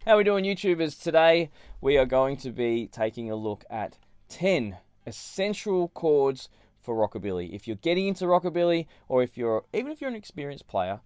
How are we doing, YouTubers? Today we are going to be taking a look at 10 essential chords for rockabilly. If you're getting into rockabilly, or even if you're an experienced player,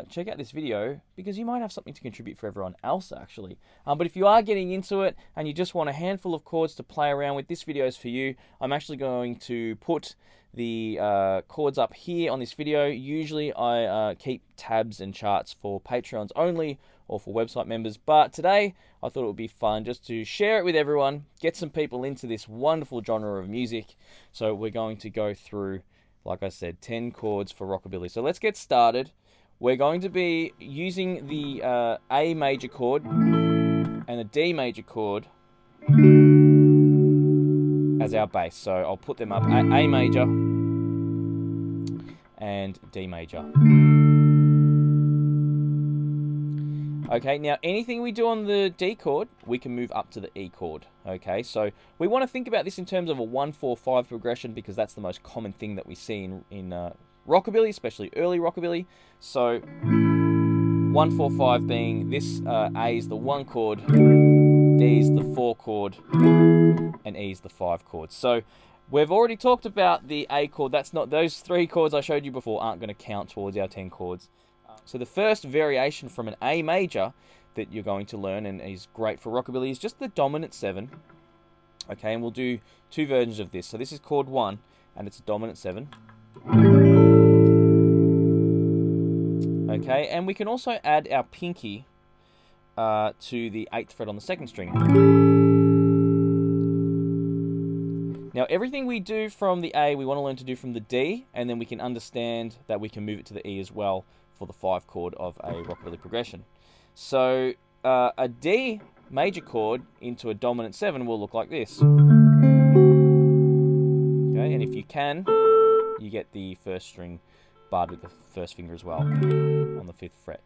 check out this video because you might have something to contribute for everyone else actually. But if you are getting into it and you just want a handful of chords to play around with, this video is for you. I'm actually going to put the chords up here on this video. Usually I keep tabs and charts for Patreons only or for website members, but today I thought it would be fun just to share it with everyone, get some people into this wonderful genre of music. So we're going to go through, like I said, 10 chords for rockabilly. So let's get started. We're going to be using the A major chord and the D major chord as our bass. So I'll put them up, A major and D major. Okay, now anything we do on the D chord, we can move up to the E chord. Okay, so we want to think about this in terms of a 1-4-5 progression because that's the most common thing that we see in rockabilly, especially early rockabilly. So 1-4-5 being this, A is the 1 chord, D is the 4 chord, and E is the 5 chord. So we've already talked about the A chord. That's not, those 3 chords I showed you before aren't going to count towards our 10 chords. So the first variation from an A major that you're going to learn and is great for rockabilly is just the dominant 7. Okay, and we'll do 2 versions of this. So this is chord 1 and it's a dominant 7. Okay, and we can also add our pinky to the 8th fret on the 2nd string. Now everything we do from the A we want to learn to do from the D, and then we can understand that we can move it to the E as well for the 5 chord of a rockabilly progression. So a D major chord into a dominant 7 will look like this. Okay, and if you can, you get the 1st string barred with the 1st finger as well on the 5th fret.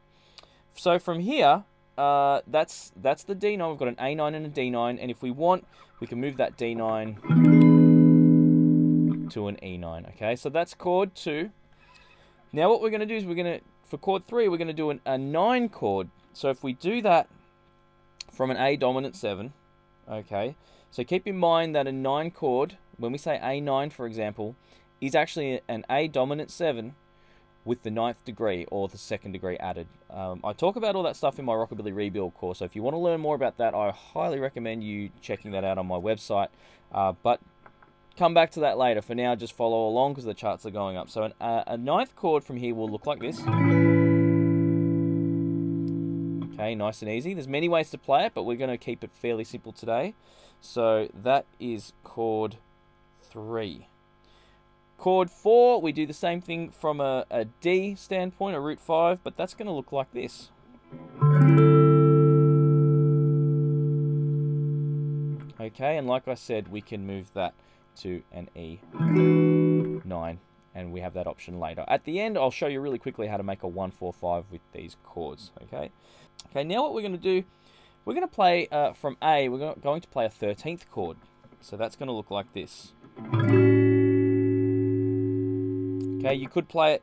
So from here, that's the D9. We've got an A9 and a D9, and if we want, we can move that D9 to an E9. Okay, so that's chord 2. Now what we're going to do is for chord 3, we're going to do a 9 chord. So if we do that from an A dominant 7, okay, so keep in mind that a 9 chord, when we say A9 for example, is actually an A dominant 7 with the 9th degree or the 2nd degree added. I talk about all that stuff in my Rockabilly Rebuild course, so if you want to learn more about that, I highly recommend you checking that out on my website. But come back to that later. For now, just follow along because the charts are going up. So a 9th chord from here will look like this. Okay, nice and easy. There's many ways to play it, but we're going to keep it fairly simple today. So that is chord 3. Chord 4, we do the same thing from a D standpoint, a root 5, but that's going to look like this. Okay, and like I said, we can move that to an E9, and we have that option later. At the end, I'll show you really quickly how to make a 1-4-5 with these chords. Okay, now what we're going to do, we're going to play from A, we're going to play a 13th chord. So that's going to look like this. Okay, you could play it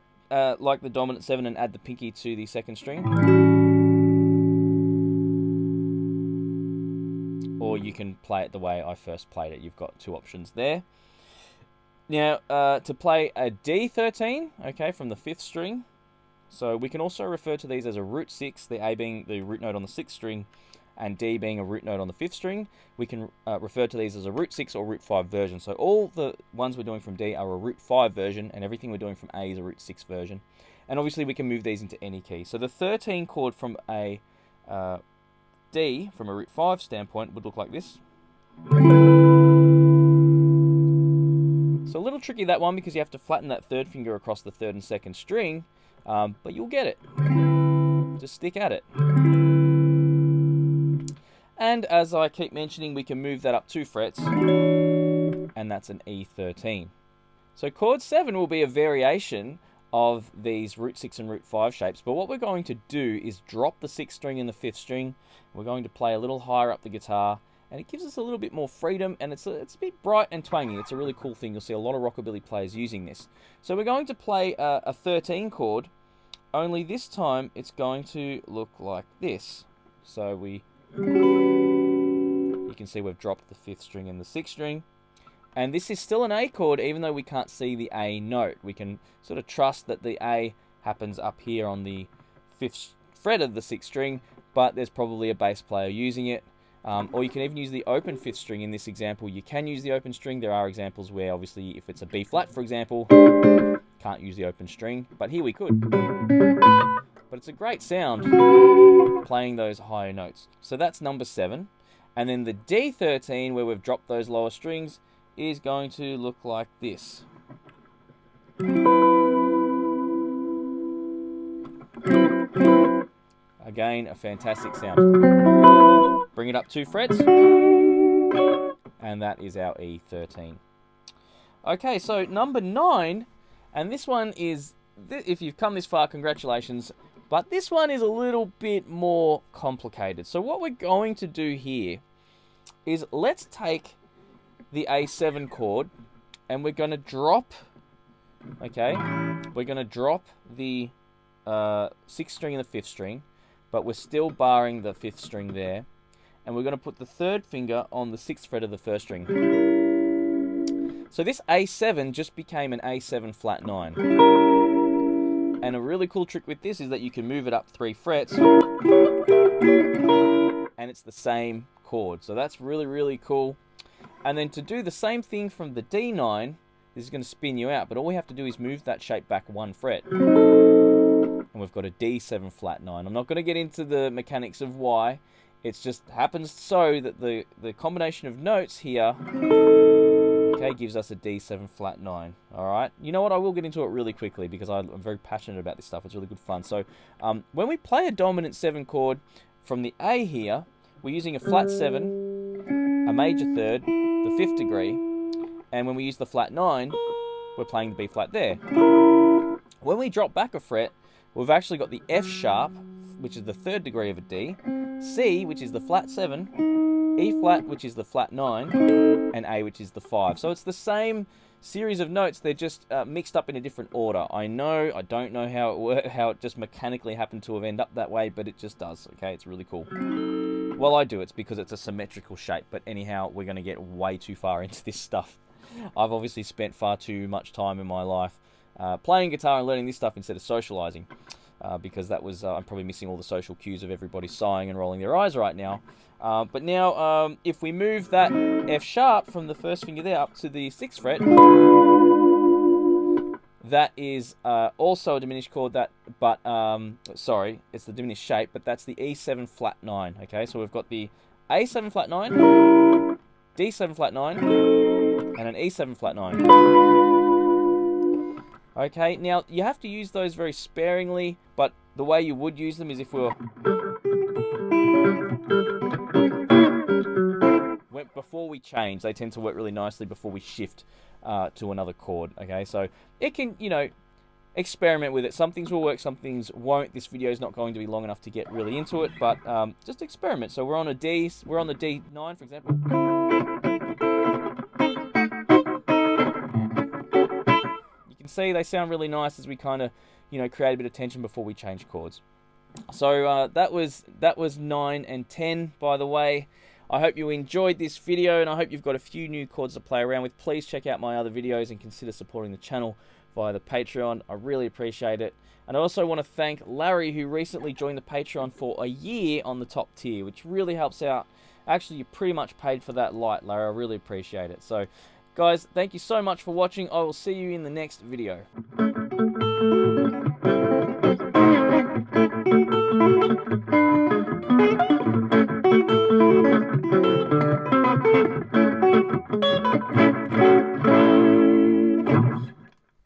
like the dominant 7 and add the pinky to the 2nd string. Or you can play it the way I first played it. You've got 2 options there. Now, to play a D13, okay, from the 5th string. So we can also refer to these as a root 6, the A being the root note on the 6th string, and D being a root note on the 5th string. We can refer to these as a root 6 or root 5 version. So all the ones we're doing from D are a root 5 version, and everything we're doing from A is a root 6 version. And obviously we can move these into any key. So the 13 chord from a D, from a root 5 standpoint, would look like this. So a little tricky, that one, because you have to flatten that 3rd finger across the 3rd and 2nd string, but you'll get it. Just stick at it. And as I keep mentioning, we can move that up 2 frets, and that's an E13. So chord 7 will be a variation of these root 6 and root 5 shapes, but what we're going to do is drop the 6th string and the 5th string. We're going to play a little higher up the guitar, and it gives us a little bit more freedom, and it's a bit bright and twangy. It's a really cool thing. You'll see a lot of rockabilly players using this. So we're going to play a 13 chord, only this time it's going to look like this. So we You can see we've dropped the 5th string and the 6th string. And this is still an A chord, even though we can't see the A note. We can sort of trust that the A happens up here on the 5th fret of the 6th string, but there's probably a bass player using it. Or you can even use the open 5th string. In this example, you can use the open string. There are examples where, obviously, if it's a B flat, for example, can't use the open string, but here we could. But it's a great sound playing those higher notes. So that's number 7. And then the D13, where we've dropped those lower strings, is going to look like this. Again, a fantastic sound. Bring it up 2 frets, and that is our E13. Okay, so number 9, and this one is, if you've come this far, congratulations, but this one is a little bit more complicated. So what we're going to do here is, let's take the A7 chord, and we're going to drop, okay, we're going to drop the 6th string and the 5th string, but we're still barring the 5th string there, and we're going to put the 3rd finger on the 6th fret of the 1st string. So this A7 just became an A7 flat 9. And a really cool trick with this is that you can move it up 3 frets, and it's the same chord. So that's really, really cool. And then to do the same thing from the D9, this is going to spin you out, but all we have to do is move that shape back 1 fret. And we've got a D7 flat 9. I'm not going to get into the mechanics of why. It just happens so that the combination of notes here, okay, gives us a D7 flat 9. Alright? You know what? I will get into it really quickly because I'm very passionate about this stuff. It's really good fun. So, when we play a dominant 7 chord from the A here, we're using a flat 7, a major 3rd, the 5th degree, and when we use the flat 9, we're playing the B flat there. When we drop back a fret, we've actually got the F sharp, which is the 3rd degree of a D, C, which is the flat 7, E flat, which is the flat 9, and A, which is the 5. So it's the same series of notes, they're just mixed up in a different order. I know, I don't know how it just mechanically happened to have ended up that way, but it just does, okay? It's really cool. Well, I do. It's because it's a symmetrical shape. But anyhow, we're going to get way too far into this stuff. I've obviously spent far too much time in my life playing guitar and learning this stuff instead of socializing. Because that was, I'm probably missing all the social cues of everybody sighing and rolling their eyes right now. But now, if we move that F sharp from the 1st finger there up to the 6th fret, that is also a diminished chord, sorry, it's the diminished shape, but that's the E7 flat 9, okay? So we've got the A7 flat 9, D7 flat 9, and an E7 flat 9. Okay, now you have to use those very sparingly, but the way you would use them is if we were... Before we change, they tend to work really nicely before we shift to another chord, okay? So it can, you know, experiment with it. Some things will work, some things won't. This video is not going to be long enough to get really into it, but just experiment. So we're on a D, we're on the D9, for example. You can see they sound really nice as we kind of, you know, create a bit of tension before we change chords. So that was 9 and 10, by the way. I hope you enjoyed this video, and I hope you've got a few new chords to play around with. Please check out my other videos and consider supporting the channel via the Patreon. I really appreciate it. And I also want to thank Larry, who recently joined the Patreon for a year on the top tier, which really helps out. Actually, you pretty much paid for that light, Larry. I really appreciate it. So, guys, thank you so much for watching. I will see you in the next video.